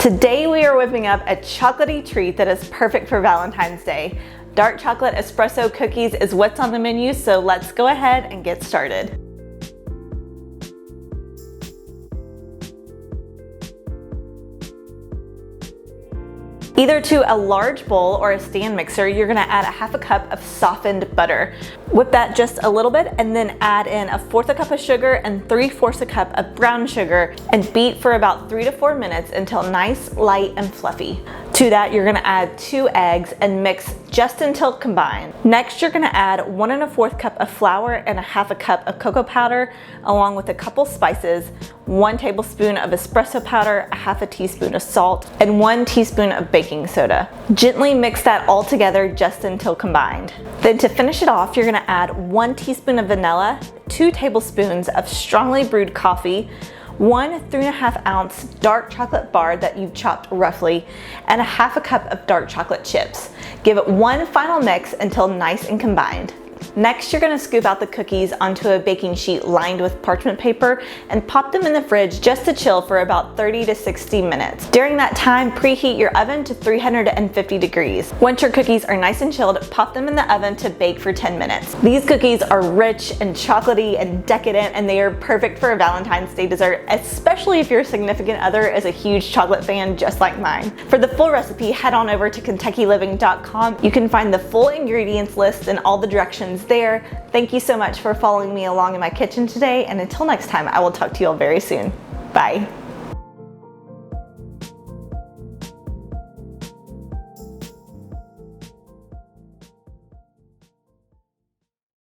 Today we are whipping up a chocolatey treat that is perfect for Valentine's Day. Dark chocolate espresso cookies is what's on the menu, so let's go ahead and get started. Either to a large bowl or a stand mixer, you're gonna add a half a cup of softened butter. Whip that just a little bit and then add in 1/4 cup of sugar and 3/4 cup of brown sugar and beat for about 3 to 4 minutes until nice, light, and fluffy. To that, you're gonna add 2 eggs and mix just until combined. Next, you're gonna add 1 1/4 cup of flour and a half a cup of cocoa powder, along with a couple spices, 1 tablespoon of espresso powder, a half a teaspoon of salt, and 1 teaspoon of baking soda. Gently mix that all together just until combined. Then to finish it off, you're gonna add 1 teaspoon of vanilla, 2 tablespoons of strongly brewed coffee, 1 3.5 ounce dark chocolate bar that you've chopped roughly, and a half a cup of dark chocolate chips. Give it one final mix until nice and combined. Next, you're gonna scoop out the cookies onto a baking sheet lined with parchment paper and pop them in the fridge just to chill for about 30 to 60 minutes. During that time, preheat your oven to 350 degrees. Once your cookies are nice and chilled, pop them in the oven to bake for 10 minutes. These cookies are rich and chocolatey and decadent, and they are perfect for a Valentine's Day dessert, especially if your significant other is a huge chocolate fan just like mine. For the full recipe, head on over to KentuckyLiving.com. You can find the full ingredients list and all the directions there. Thank you so much for following me along in my kitchen today, and until next time, I will talk to you all very soon. Bye.